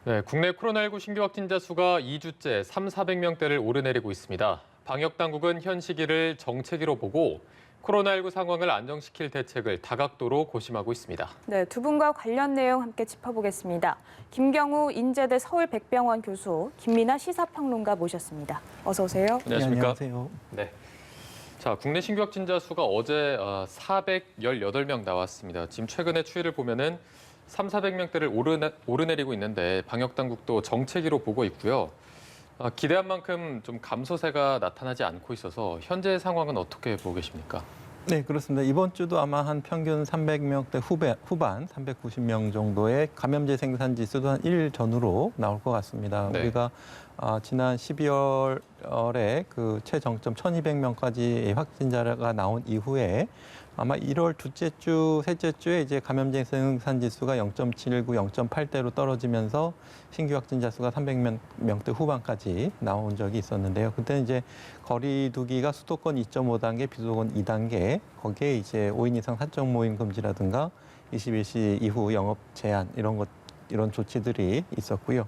네, 국내 코로나19 신규 확진자 수가 2주째 400명대를 오르내리고 있습니다. 방역당국은 현 시기를 정체기로 보고 코로나19 상황을 안정시킬 대책을 다각도로 고심하고 있습니다. 네, 두 분과 관련 내용 함께 짚어보겠습니다. 김경우 인제대 서울백병원 교수, 김민아 시사평론가 모셨습니다. 어서 오세요. 안녕하십니까? 네, 안녕하세요. 네. 자, 국내 신규 확진자 수가 어제 418명 나왔습니다. 지금 최근의 추이를 보면은 400명대를 오르내리고 있는데 방역당국도 정체기로 보고 있고요. 기대한 만큼 좀 감소세가 나타나지 않고 있어서 현재 상황은 어떻게 보고 계십니까? 네, 그렇습니다. 이번 주도 아마 한 평균 300명대 후반 390명 정도의 감염제 생산 지수도 한 1일 전후로 나올 것 같습니다. 네. 우리가 지난 12월에 그 최정점 1,200명까지 확진자가 나온 이후에 아마 1월 둘째 주, 셋째 주에 이제 감염제 생산 지수가 0.79, 0.8대로 떨어지면서 신규 확진자 수가 300명대 후반까지 나온 적이 있었는데요. 그때는 이제 거리두기가 수도권 2.5단계, 비수도권 2단계, 거기에 이제 5인 이상 사적 모임 금지라든가 21시 이후 영업 제한 이런 조치들이 있었고요.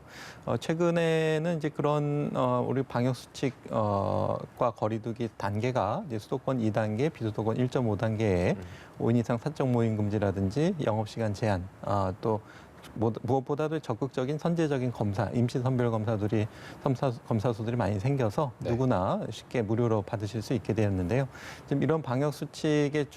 최근에는 이제 그런 우리 방역 수칙과 거리두기 단계가 이제 수도권 2단계, 비수도권 1.5단계에 5인 이상 사적 모임 금지라든지 영업 시간 제한, 또 무엇보다도 적극적인 선제적인 검사, 임시 선별 검사들이 검사소들이 많이 생겨서 네. 누구나 쉽게 무료로 받으실 수 있게 되었는데요. 지금 이런 방역 수칙의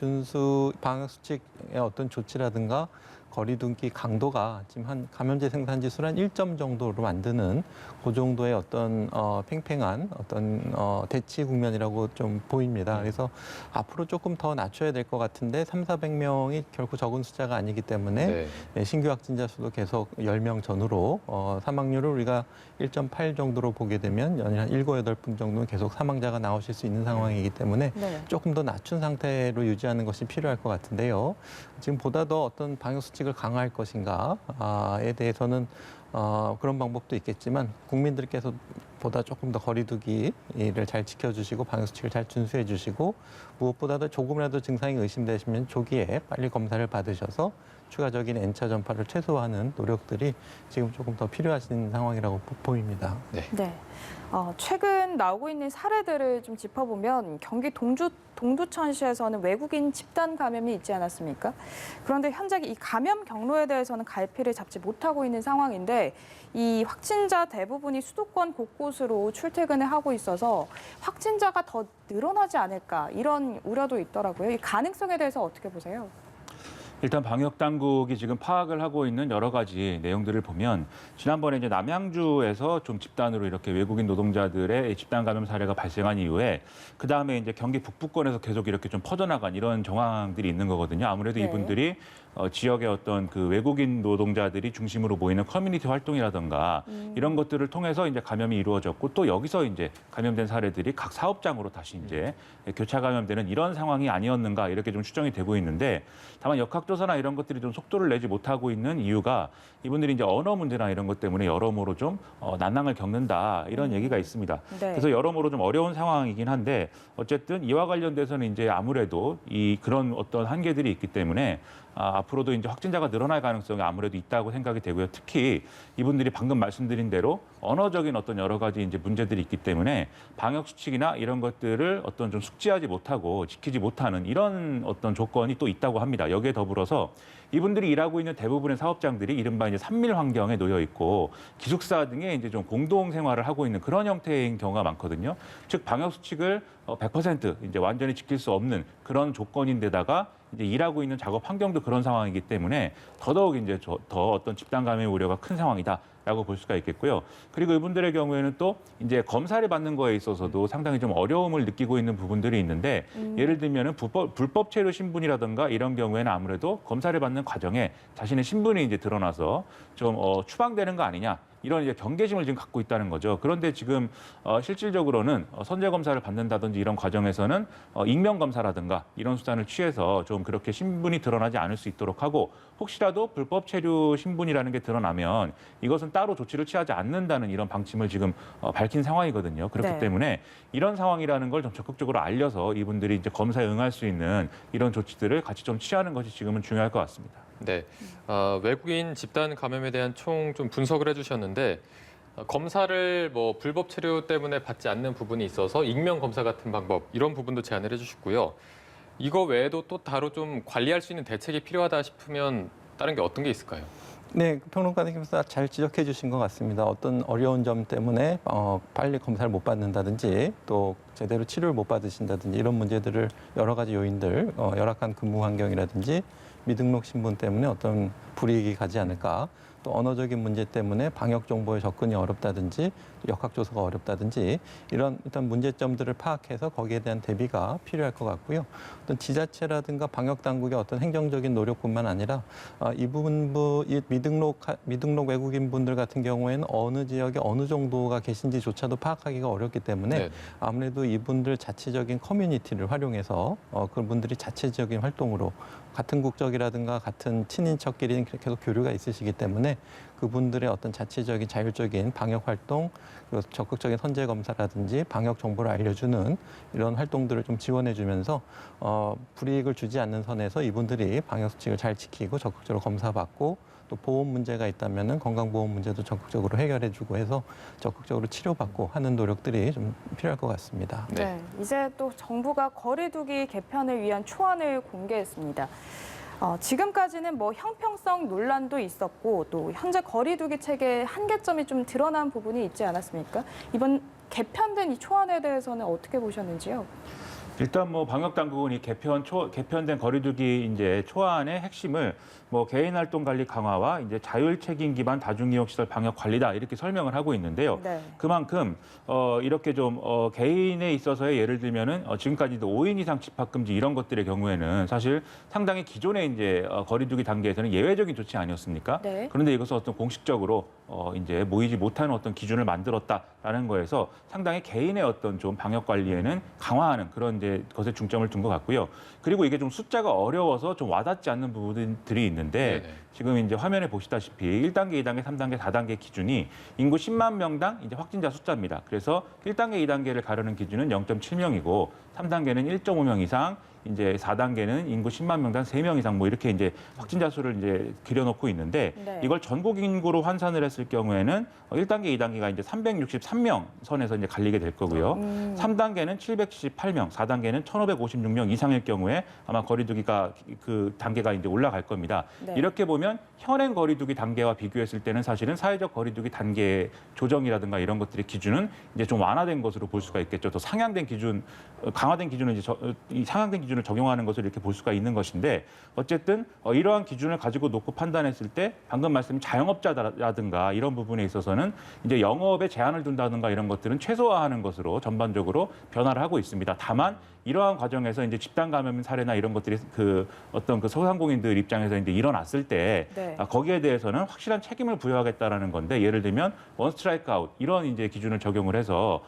어떤 조치라든가 거리두기 강도가 지금 한 감염제 생산 지수를 한 1점 정도로 만드는 그 정도의 어떤 팽팽한 어떤 대치 국면이라고 좀 보입니다. 그래서 앞으로 조금 더 낮춰야 될 것 같은데 400명이 결코 적은 숫자가 아니기 때문에 네. 신규 확진자 수도 계속 10명 전후로 사망률을 우리가 1.8 정도로 보게 되면 연일 한 7, 8분 정도는 계속 사망자가 나오실 수 있는 상황이기 때문에 네. 조금 더 낮춘 상태로 유지하는 것이 필요할 것 같은데요. 지금 보다 더 어떤 방역 수칙을 강화할 것인가에 대해서는 그런 방법도 있겠지만 국민들께서 보다 조금 더 거리두기를 잘 지켜주시고 방역 수칙을 잘 준수해 주시고 무엇보다도 조금이라도 증상이 의심되시면 조기에 빨리 검사를 받으셔서 추가적인 N차 전파를 최소화하는 노력들이 지금 조금 더 필요하신 상황이라고 보입니다. 네. 네. 최근 나오고 있는 사례들을 좀 짚어보면 경기 동두천시에서는 외국인 집단 감염이 있지 않았습니까? 그런데 현재 이 감염 경로에 대해서는 갈피를 잡지 못하고 있는 상황인데 이 확진자 대부분이 수도권 곳곳으로 출퇴근을 하고 있어서 확진자가 더 늘어나지 않을까 이런 우려도 있더라고요. 이 가능성에 대해서 어떻게 보세요? 일단 방역 당국이 지금 파악을 하고 있는 여러 가지 내용들을 보면 지난번에 이제 남양주에서 좀 집단으로 이렇게 외국인 노동자들의 집단 감염 사례가 발생한 이후에 그 다음에 이제 경기 북부권에서 계속 이렇게 좀 퍼져나간 이런 정황들이 있는 거거든요. 아무래도 네. 이분들이 지역의 어떤 그 외국인 노동자들이 중심으로 모이는 커뮤니티 활동이라든가 이런 것들을 통해서 이제 감염이 이루어졌고 또 여기서 이제 감염된 사례들이 각 사업장으로 다시 이제 교차 감염되는 이런 상황이 아니었는가 이렇게 좀 추정이 되고 있는데 다만 역학조사나 이런 것들이 좀 속도를 내지 못하고 있는 이유가 이분들이 이제 언어 문제나 이런 것 때문에 여러모로 좀 난항을 겪는다 이런 얘기가 있습니다. 네. 그래서 여러모로 좀 어려운 상황이긴 한데 어쨌든 이와 관련돼서는 이제 아무래도 그런 어떤 한계들이 있기 때문에 앞으로도 이제 확진자가 늘어날 가능성이 아무래도 있다고 생각이 되고요. 특히 이분들이 방금 말씀드린 대로 언어적인 어떤 여러 가지 이제 문제들이 있기 때문에 방역 수칙이나 이런 것들을 어떤 좀 숙지하지 못하고 지키지 못하는 이런 어떤 조건이 또 있다고 합니다. 여기에 더불어서 이분들이 일하고 있는 대부분의 사업장들이 이른바 이제 산밀 환경에 놓여 있고 기숙사 등의 이제 좀 공동 생활을 하고 있는 그런 형태인 경우가 많거든요. 즉 방역 수칙을 100% 이제 완전히 지킬 수 없는 그런 조건인데다가 이제 일하고 있는 작업 환경도 그런 상황이기 때문에 더더욱 이제 더 어떤 집단 감염 우려가 큰 상황이다라고 볼 수가 있겠고요. 그리고 이분들의 경우에는 또 이제 검사를 받는 거에 있어서도 상당히 좀 어려움을 느끼고 있는 부분들이 있는데 예를 들면은 불법 체류 신분이라든가 이런 경우에는 아무래도 검사를 받는 과정에 자신의 신분이 이제 드러나서 좀 추방되는 거 아니냐. 이런 이제 경계심을 지금 갖고 있다는 거죠. 그런데 지금 실질적으로는 선제 검사를 받는다든지 이런 과정에서는 익명 검사라든가 이런 수단을 취해서 좀 그렇게 신분이 드러나지 않을 수 있도록 하고 혹시라도 불법 체류 신분이라는 게 드러나면 이것은 따로 조치를 취하지 않는다는 이런 방침을 지금 밝힌 상황이거든요. 그렇기 네. 때문에 이런 상황이라는 걸 좀 적극적으로 알려서 이분들이 이제 검사에 응할 수 있는 이런 조치들을 같이 좀 취하는 것이 지금은 중요할 것 같습니다. 네, 외국인 집단 감염에 대한 총 좀 분석을 해주셨는데 검사를 뭐 불법 체류 때문에 받지 않는 부분이 있어서 익명 검사 같은 방법 이런 부분도 제안을 해주셨고요. 이거 외에도 또 다로 좀 관리할 수 있는 대책이 필요하다 싶으면 다른 게 어떤 게 있을까요? 네, 평론가님께서 잘 지적해 주신 것 같습니다. 어떤 어려운 점 때문에 빨리 검사를 못 받는다든지 또 제대로 치료를 못 받으신다든지 이런 문제들을 여러 가지 요인들, 열악한 근무 환경이라든지 미등록 신분 때문에 어떤 불이익이 가지 않을까 또 언어적인 문제 때문에 방역 정보에 접근이 어렵다든지 역학 조사가 어렵다든지 이런 일단 문제점들을 파악해서 거기에 대한 대비가 필요할 것 같고요. 어떤 지자체라든가 방역 당국의 어떤 행정적인 노력뿐만 아니라 이 미등록 외국인 분들 같은 경우에는 어느 지역에 어느 정도가 계신지조차도 파악하기가 어렵기 때문에 네. 아무래도 이분들 자체적인 커뮤니티를 활용해서 그런 분들이 자체적인 활동으로 같은 국적이라든가 같은 친인척끼리 계속 교류가 있으시기 때문에 그분들의 어떤 자체적인 자율적인 방역 활동, 그리고 적극적인 선제 검사라든지 방역 정보를 알려주는 이런 활동들을 좀 지원해주면서 불이익을 주지 않는 선에서 이분들이 방역 수칙을 잘 지키고 적극적으로 검사받고 또 보험 문제가 있다면은 건강보험 문제도 적극적으로 해결해주고 해서 적극적으로 치료받고 하는 노력들이 좀 필요할 것 같습니다. 네. 이제 또 정부가 거리두기 개편을 위한 초안을 공개했습니다. 지금까지는 뭐 형평성 논란도 있었고 또 현재 거리두기 체계의 한계점이 좀 드러난 부분이 있지 않았습니까? 이번 개편된 이 초안에 대해서는 어떻게 보셨는지요? 일단 뭐 방역 당국은 이 개편된 거리두기 이제 초안의 핵심을 뭐 개인 활동 관리 강화와 이제 자율 책임 기반 다중이용 시설 방역 관리다 이렇게 설명을 하고 있는데요. 네. 그만큼 이렇게 좀 개인에 있어서의 예를 들면은 지금까지도 5인 이상 집합 금지 이런 것들의 경우에는 사실 상당히 기존의 이제 거리두기 단계에서는 예외적인 조치 아니었습니까? 네. 그런데 이것을 어떤 공식적으로 이제 모이지 못하는 어떤 기준을 만들었다라는 거에서 상당히 개인의 어떤 좀 방역 관리에는 강화하는 그런 이제 것에 중점을 둔 것 같고요. 그리고 이게 좀 숫자가 어려워서 좀 와닿지 않는 부분들이 있는데 네네. 지금 이제 화면에 보시다시피 1단계, 2단계, 3단계, 4단계 기준이 인구 10만 명당 이제 확진자 숫자입니다. 그래서 1단계, 2단계를 가르는 기준은 0.7명이고 3단계는 1.5명 이상, 이제 4단계는 인구 10만 명당 3명 이상 뭐 이렇게 이제 확진자 수를 이제 그려놓고 있는데 네. 이걸 전국 인구로 환산을 했을 경우에는 1단계, 2단계가 이제 363명 선에서 이제 갈리게 될 거고요. 3단계는 778명, 4단계는 1,556명 이상일 경우에 아마 거리두기가 그 단계가 이제 올라갈 겁니다. 네. 이렇게 보면 현행 거리두기 단계와 비교했을 때는 사실은 사회적 거리두기 단계 조정이라든가 이런 것들의 기준은 이제 좀 완화된 것으로 볼 수가 있겠죠. 또 상향된 기준, 강화된 기준은 이제 이 상향된 기준을 적용하는 것을 이렇게 볼 수가 있는 것인데 어쨌든 이러한 기준을 가지고 놓고 판단했을 때 방금 말씀인 자영업자라든가 이런 부분에 있어서는 이제 영업에 제한을 둔다든가 이런 것들은 최소화하는 것으로 전반적으로 변화를 하고 있습니다. 다만 이러한 과정에서 이제 집단 감염 사례나 이런 것들이 그 어떤 그 소상공인들 입장에서 이제 일어났을 때 네. 거기에 대해서는 확실한 책임을 부여하겠다라는 건데 예를 들면 원 스트라이크 아웃 이런 이제 기준을 적용을 해서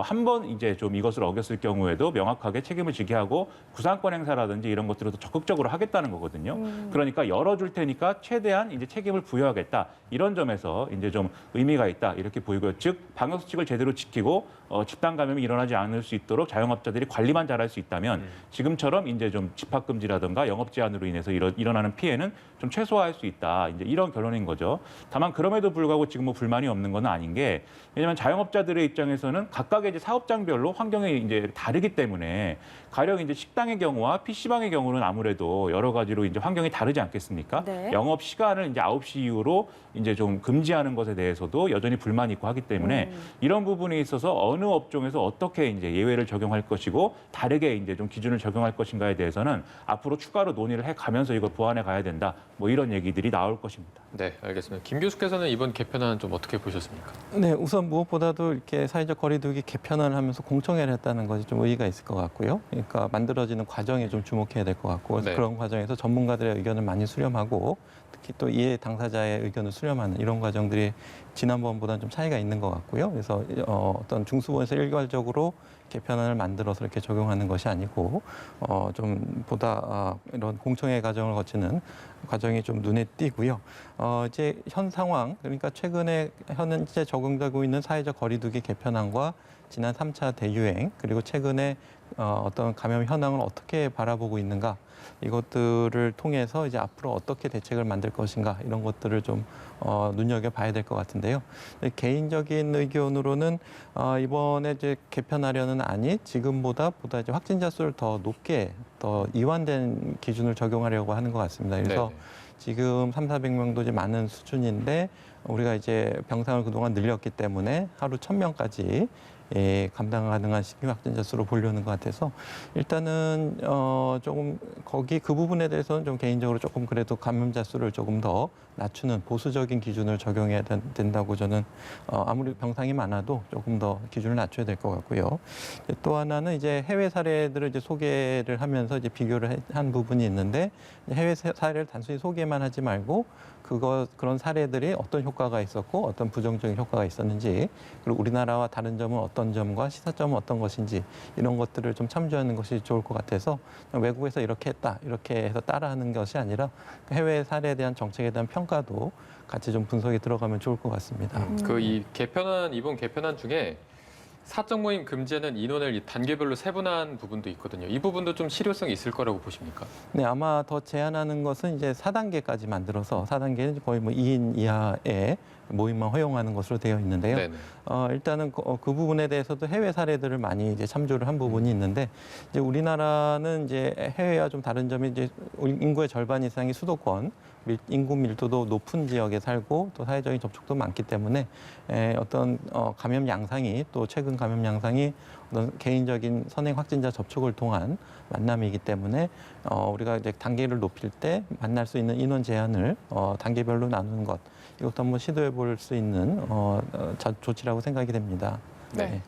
한 번 이제 좀 이것을 어겼을 경우에도 명확하게 책임을 지게 하고 구상권 행사라든지 이런 것들을 더 적극적으로 하겠다는 거거든요. 그러니까 열어줄 테니까 최대한 이제 책임을 부여하겠다 이런 점에서 이제 좀 의미가 있다 이렇게 보이고요. 즉 방역 수칙을 제대로 지키고 집단 감염이 일어나지 않을 수 있도록 자영업자들이 관리만 잘할 수 있다면 지금처럼 이제 좀 집합 금지라든가 영업 제한으로 인해서 일어나는 피해는 좀 최소화할 수 있다. 이제 이런 결론인 거죠. 다만 그럼에도 불구하고 지금 뭐 불만이 없는 건 아닌 게 왜냐하면 자영업자들의 입장에서는 각각의 이제 사업장별로 환경이 이제 다르기 때문에 가령 이제 식당의 경우와 PC방의 경우는 아무래도 여러 가지로 이제 환경이 다르지 않겠습니까? 네. 영업 시간을 이제 9시 이후로 이제 좀 금지하는 것에 대해서도 여전히 불만이 있고 하기 때문에 이런 부분에 있어서 어느 업종에서 어떻게 이제 예외를 적용할 것이고 다르게 이제 좀 기준을 적용할 것인가에 대해서는 앞으로 추가로 논의를 해 가면서 이걸 보완해 가야 된다. 뭐 이런 얘기들이 나올 것입니다. 네, 알겠습니다. 김 교수께서는 이번 개편안 좀 어떻게 보셨습니까? 네, 우선 무엇보다도 이렇게 사회적 거리두기 개편을 하면서 공청회를 했다는 것이 좀 의의가 있을 것 같고요. 그러니까 만들어지는 과정에 좀 주목해야 될 것 같고 그래서 네. 그런 과정에서 전문가들의 의견을 많이 수렴하고 특히 또 이해 당사자의 의견을 수렴하는 이런 과정들이 지난번보다는 좀 차이가 있는 것 같고요. 그래서 어떤 중수본에서 일괄적으로 개편안을 만들어서 이렇게 적용하는 것이 아니고 좀 보다 이런 공청회 과정을 거치는 과정이 좀 눈에 띄고요. 이제 현 상황 그러니까 최근에 현재 적용되고 있는 사회적 거리두기 개편안과 지난 3차 대유행 그리고 최근에 어떤 감염 현황을 어떻게 바라보고 있는가 이것들을 통해서 이제 앞으로 어떻게 대책을 만들 것인가 이런 것들을 좀 눈여겨봐야 될 것 같은데요. 개인적인 의견으로는 이번에 이제 개편하려는 안이 지금보다 이제 확진자 수를 더 높게 더 이완된 기준을 적용하려고 하는 것 같습니다. 그래서 네네. 지금 3,400명도 이제 많은 수준인데 우리가 이제 병상을 그동안 늘렸기 때문에 하루 1,000명까지 감당 가능한 신규 확진자 수로 보려는 것 같아서 일단은 조금 거기 그 부분에 대해서는 좀 개인적으로 조금 그래도 감염자 수를 조금 더 낮추는 보수적인 기준을 적용해야 된다고 저는 아무리 병상이 많아도 조금 더 기준을 낮춰야 될 것 같고요. 또 하나는 이제 해외 사례들을 이제 소개를 하면서 이제 비교를 한 부분이 있는데 해외 사례를 단순히 소개만 하지 말고 그런 사례들이 어떤 효과가 있었고 어떤 부정적인 효과가 있었는지 그리고 우리나라와 다른 점은 어떤 점과 시사점은 어떤 것인지 이런 것들을 좀 참조하는 것이 좋을 것 같아서 외국에서 이렇게 했다 이렇게 해서 따라하는 것이 아니라 해외 사례에 대한 정책에 대한 평가도 같이 좀 분석이 들어가면 좋을 것 같습니다. 이 이번 개편안 중에 사적 모임 금지하는 인원을 이 단계별로 세분화한 부분도 있거든요. 이 부분도 좀 실효성이 있을 거라고 보십니까? 네, 아마 더 제한하는 것은 이제 4단계까지 만들어서 4단계는 거의 뭐 2인 이하의 모임만 허용하는 것으로 되어 있는데요. 네네. 일단은 그 부분에 대해서도 해외 사례들을 많이 이제 참조를 한 부분이 있는데 이제 우리나라는 이제 해외와 좀 다른 점이 이제 인구의 절반 이상이 수도권 인구 밀도도 높은 지역에 살고 또 사회적인 접촉도 많기 때문에 어떤 감염 양상이 또 최근 감염 양상이 어떤 개인적인 선행 확진자 접촉을 통한 만남이기 때문에 우리가 이제 단계를 높일 때 만날 수 있는 인원 제한을 단계별로 나누는 것 이것도 한번 시도해 볼 수 있는 조치라고 생각이 됩니다. 네.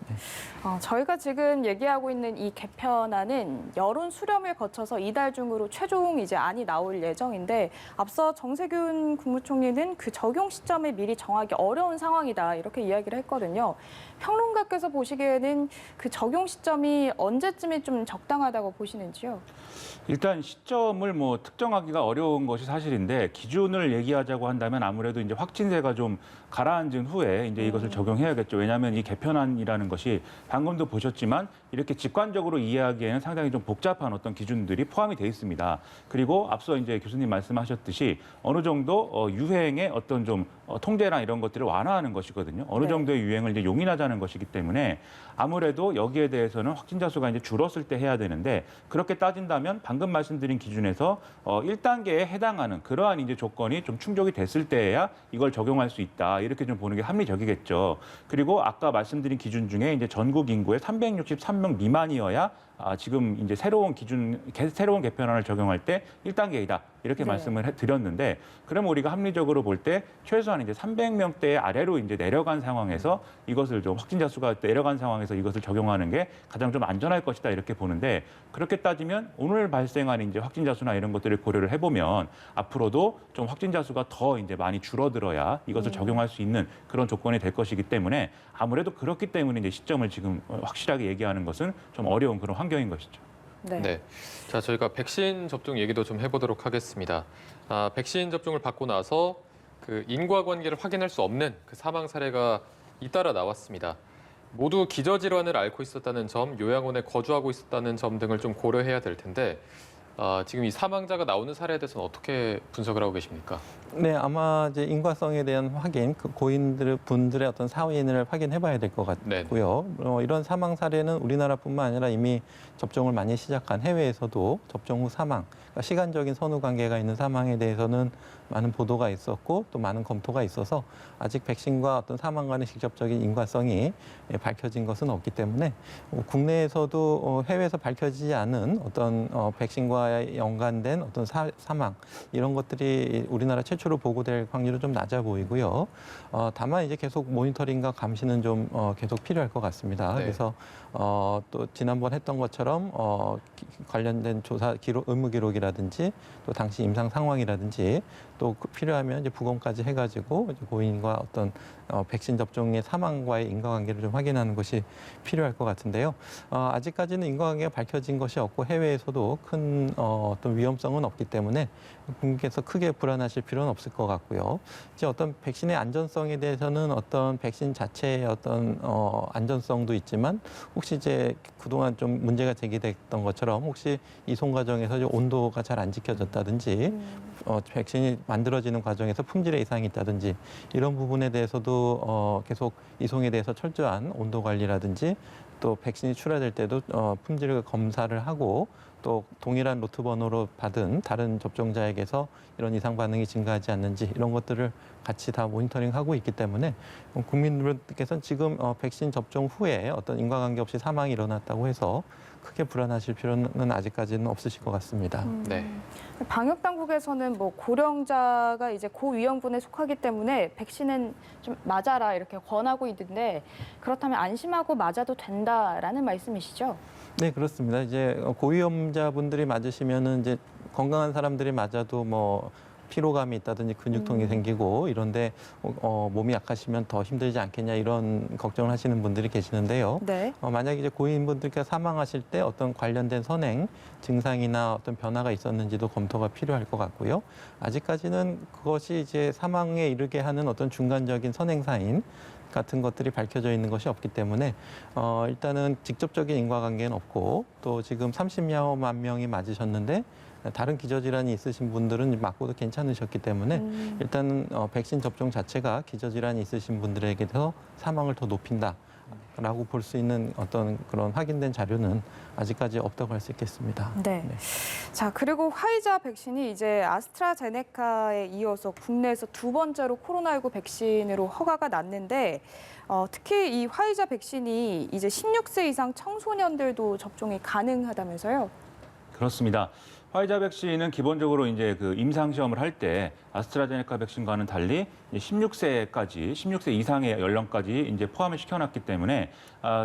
저희가 지금 얘기하고 있는 이 개편안은 여론 수렴을 거쳐서 이달 중으로 최종 이제 안이 나올 예정인데 앞서 정세균 국무총리는 그 적용 시점을 미리 정하기 어려운 상황이다 이렇게 이야기를 했거든요. 평론가께서 보시기에는 그 적용 시점이 언제쯤이 좀 적당하다고 보시는지요? 일단 시점을 뭐 특정하기가 어려운 것이 사실인데 기준을 얘기하자고 한다면 아무래도 이제 확진세가 좀 가라앉은 후에 이제 이것을 적용해야겠죠. 왜냐하면 이 개편안이라는 것이 방금도 보셨지만 이렇게 직관적으로 이해하기에는 상당히 좀 복잡한 어떤 기준들이 포함이 돼 있습니다. 그리고 앞서 이제 교수님 말씀하셨듯이 어느 정도 유행의 어떤 좀 통제나 이런 것들을 완화하는 것이거든요. 어느 정도의 유행을 이제 용인하자는 것이기 때문에 아무래도 여기에 대해서는 확진자 수가 이제 줄었을 때 해야 되는데 그렇게 따진다면 방금 말씀드린 기준에서 1단계에 해당하는 그러한 이제 조건이 좀 충족이 됐을 때야 이걸 적용할 수 있다. 이렇게 좀 보는 게 합리적이겠죠. 그리고 아까 말씀드린 기준 중에 이제 전국 인구의 363명 미만이어야 지금 이제 새로운 개편안을 적용할 때 1단계이다. 이렇게 네. 말씀을 드렸는데 그러면 우리가 합리적으로 볼 때 최소한 이제 300명대 아래로 이제 내려간 상황에서 이것을 좀 확진자 수가 내려간 상황에서 이것을 적용하는 게 가장 좀 안전할 것이다 이렇게 보는데 그렇게 따지면 오늘 발생한 이제 확진자 수나 이런 것들을 고려를 해보면 앞으로도 좀 확진자 수가 더 이제 많이 줄어들어야 이것을 적용할 수 있는 그런 조건이 될 것이기 때문에 아무래도 그렇기 때문에 이제 시점을 지금 확실하게 얘기하는 것은 좀 어려운 그런 환경인 것이죠. 네. 자, 저희가 백신 접종 얘기도 좀 해보도록 하겠습니다. 백신 접종을 받고 나서 그 인과관계를 확인할 수 없는 그 사망 사례가 잇따라 나왔습니다. 모두 기저질환을 앓고 있었다는 점, 요양원에 거주하고 있었다는 점 등을 좀 고려해야 될 텐데 지금 이 사망자가 나오는 사례에 대해서는 어떻게 분석을 하고 계십니까? 네, 아마 이제 인과성에 대한 확인, 그 분들의 어떤 사인을 확인해봐야 될 것 같고요. 이런 사망 사례는 우리나라뿐만 아니라 이미 접종을 많이 시작한 해외에서도 접종 후 사망, 그러니까 시간적인 선후 관계가 있는 사망에 대해서는 많은 보도가 있었고 또 많은 검토가 있어서 아직 백신과 어떤 사망 간의 직접적인 인과성이 밝혀진 것은 없기 때문에 국내에서도 해외에서 밝혀지지 않은 어떤 백신과 연관된 어떤 사망 이런 것들이 우리나라 최초로 보고될 확률은 좀 낮아 보이고요. 다만 이제 계속 모니터링과 감시는 좀 계속 필요할 것 같습니다. 네. 그래서 또 지난번 했던 것처럼 관련된 조사 기록, 의무 기록이라든지 또 당시 임상 상황이라든지 또 필요하면 이제 부검까지 해가지고 이제 고인과 어떤 백신 접종의 사망과의 인과관계를 좀 확인하는 것이 필요할 것 같은데요. 아직까지는 인과관계가 밝혀진 것이 없고 해외에서도 큰 어떤 위험성은 없기 때문에 국민께서 크게 불안하실 필요는 없을 것 같고요. 이제 어떤 백신의 안전성에 대해서는 어떤 백신 자체의 어떤 안전성도 있지만 혹시 이제 그동안 좀 문제가 제기됐던 것처럼 혹시 이송 과정에서 온도가 잘 안 지켜졌다든지 백신이 만들어지는 과정에서 품질에 이상이 있다든지 이런 부분에 대해서도 계속 이송에 대해서 철저한 온도 관리라든지 또 백신이 출하될 때도 품질 검사를 하고 또 동일한 로트 번호로 받은 다른 접종자에게서 이런 이상 반응이 증가하지 않는지 이런 것들을 같이 다 모니터링하고 있기 때문에 국민들께서는 지금 백신 접종 후에 어떤 인과관계 없이 사망이 일어났다고 해서 크게 불안하실 필요는 아직까지는 없으실 것 같습니다. 네. 방역 당국에서는 뭐 고령자가 이제 고위험군에 속하기 때문에 백신은 좀 맞아라 이렇게 권하고 있는데 그렇다면 안심하고 맞아도 된다라는 말씀이시죠? 네, 그렇습니다. 이제 고위험자분들이 맞으시면은 이제 건강한 사람들이 맞아도 뭐 피로감이 있다든지 근육통이 생기고 이런데 몸이 약하시면 더 힘들지 않겠냐 이런 걱정을 하시는 분들이 계시는데요. 네. 만약에 이제 고위험분들께서 사망하실 때 어떤 관련된 선행 증상이나 어떤 변화가 있었는지도 검토가 필요할 것 같고요. 아직까지는 그것이 이제 사망에 이르게 하는 어떤 중간적인 선행 사인 같은 것들이 밝혀져 있는 것이 없기 때문에 일단은 직접적인 인과관계는 없고 또 지금 30여만 명이 맞으셨는데 다른 기저질환이 있으신 분들은 맞고도 괜찮으셨기 때문에 일단은 백신 접종 자체가 기저질환이 있으신 분들에게서 사망을 더 높인다라고 볼 수 있는 어떤 그런 확인된 자료는 아직까지 없다고 할 수 있겠습니다. 네. 자, 그리고 화이자 백신이 이제 아스트라제네카에 이어서 국내에서 두 번째로 코로나19 백신으로 허가가 났는데 특히 이 화이자 백신이 이제 16세 이상 청소년들도 접종이 가능하다면서요? 그렇습니다. 화이자 백신은 기본적으로 이제 그 임상 시험을 할 때 아스트라제네카 백신과는 달리 16세 이상의 연령까지 이제 포함을 시켜놨기 때문에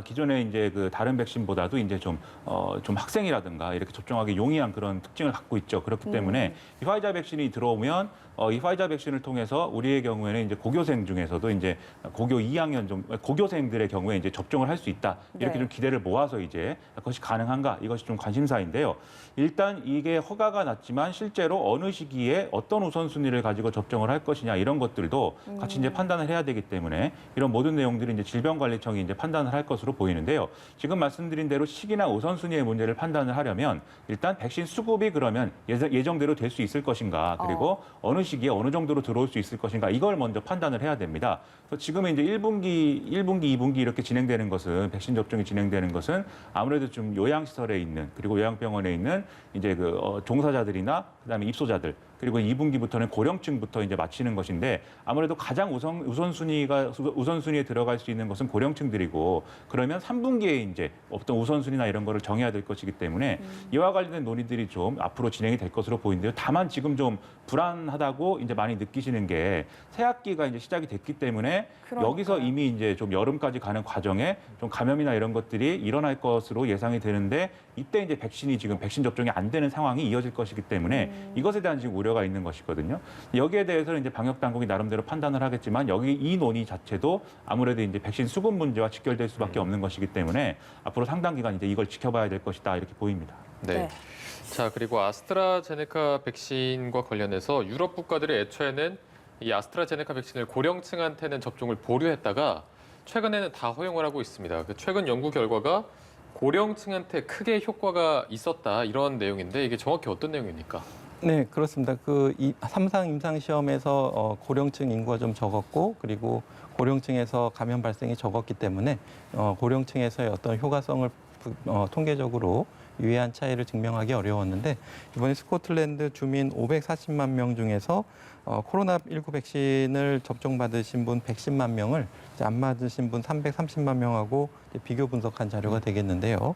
기존에 이제 그 다른 백신보다도 이제 좀 학생이라든가 이렇게 접종하기 용이한 그런 특징을 갖고 있죠. 그렇기 때문에 이 화이자 백신이 들어오면 이 화이자 백신을 통해서 우리의 경우에는 이제 고교생 중에서도 이제 고교 2학년 고교생들의 경우에 이제 접종을 할 수 있다. 이렇게 네. 좀 기대를 모아서 이제 그것이 가능한가 이것이 좀 관심사인데요. 일단 이게 허가가 났지만 실제로 어느 시기에 어떤 우선순위를 가지고 접종을 할 것이냐 이런 것들도 같이 이제 판단을 해야 되기 때문에 이런 모든 내용들이 이제 질병관리청이 이제 판단을 할 것으로 보이는데요. 지금 말씀드린 대로 시기나 우선순위의 문제를 판단을 하려면 일단 백신 수급이 그러면 예정대로 될 수 있을 것인가 그리고 어느 시기에 어느 정도로 들어올 수 있을 것인가 이걸 먼저 판단을 해야 됩니다. 그래서 지금 이제 1분기, 2분기 이렇게 진행되는 것은 백신 접종이 진행되는 것은 아무래도 좀 요양시설에 있는 그리고 요양병원에 있는 이제 그 종사자들이나 그다음에 입소자들 그리고 2분기부터는 고령층부터 이제 마치는 것인데 아무래도 가장 우선순위에 들어갈 수 있는 것은 고령층들이고 그러면 3분기에 이제 어떤 우선순위나 이런 거를 정해야 될 것이기 때문에 이와 관련된 논의들이 좀 앞으로 진행이 될 것으로 보이는데요. 다만 지금 좀 불안하다고 이제 많이 느끼시는 게 새학기가 이제 시작이 됐기 때문에 그러니까요. 여기서 이미 이제 좀 여름까지 가는 과정에 좀 감염이나 이런 것들이 일어날 것으로 예상이 되는데 이때 이제 백신 접종이 안 되는 상황이 이어질 것이기 때문에 이것에 대한 지금 우려가 있는 것이거든요. 여기에 대해서는 이제 방역 당국이 나름대로 판단을 하겠지만 여기 이 논의 자체도 아무래도 이제 백신 수급 문제와 직결될 수밖에 없는 것이기 때문에 앞으로 상당 기간 이제 이걸 지켜봐야 될 것이다 이렇게 보입니다. 네. 네. 자, 그리고 아스트라제네카 백신과 관련해서 유럽 국가들이 애초에는 이 아스트라제네카 백신을 고령층한테는 접종을 보류했다가 최근에는 다 허용을 하고 있습니다. 최근 연구 결과가 고령층한테 크게 효과가 있었다 이런 내용인데 이게 정확히 어떤 내용입니까? 네, 그렇습니다. 그 3상 임상 시험에서 고령층 인구가 좀 적었고 그리고 고령층에서 감염 발생이 적었기 때문에 고령층에서의 어떤 효과성을 통계적으로 유의한 차이를 증명하기 어려웠는데 이번에 스코틀랜드 주민 540만 명 중에서 코로나19 백신을 접종받으신 분 110만 명을 안 맞으신 분 330만 명하고 비교 분석한 자료가 되겠는데요.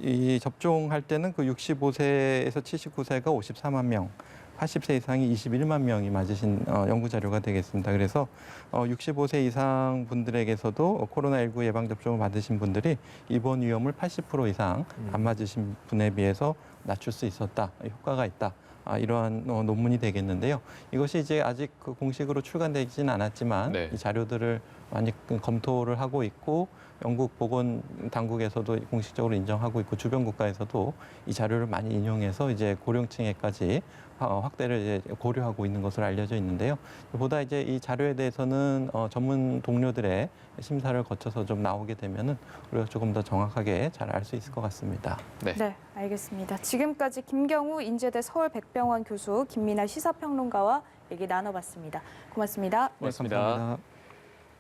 이 접종할 때는 그 65세에서 79세가 54만 명, 80세 이상이 21만 명이 맞으신 연구 자료가 되겠습니다. 그래서 65세 이상 분들에게서도 코로나19 예방 접종을 받으신 분들이 입원 위험을 80% 이상 안 맞으신 분에 비해서 낮출 수 있었다, 효과가 있다. 이러한 논문이 되겠는데요. 이것이 이제 아직 그 공식으로 출간되지는 않았지만 네. 이 자료들을 많이 검토를 하고 있고 영국 보건 당국에서도 공식적으로 인정하고 있고 주변 국가에서도 이 자료를 많이 인용해서 이제 고령층에까지 확대를 이제 고려하고 있는 것으로 알려져 있는데요. 보다 이제 이 자료에 대해서는 전문 동료들의 심사를 거쳐서 좀 나오게 되면은 우리가 조금 더 정확하게 잘 알 수 있을 것 같습니다. 네. 네, 알겠습니다. 지금까지 김경우 인제대 서울백병원 교수, 김민아 시사평론가와 얘기 나눠봤습니다. 고맙습니다. 고맙습니다. 네, 감사합니다.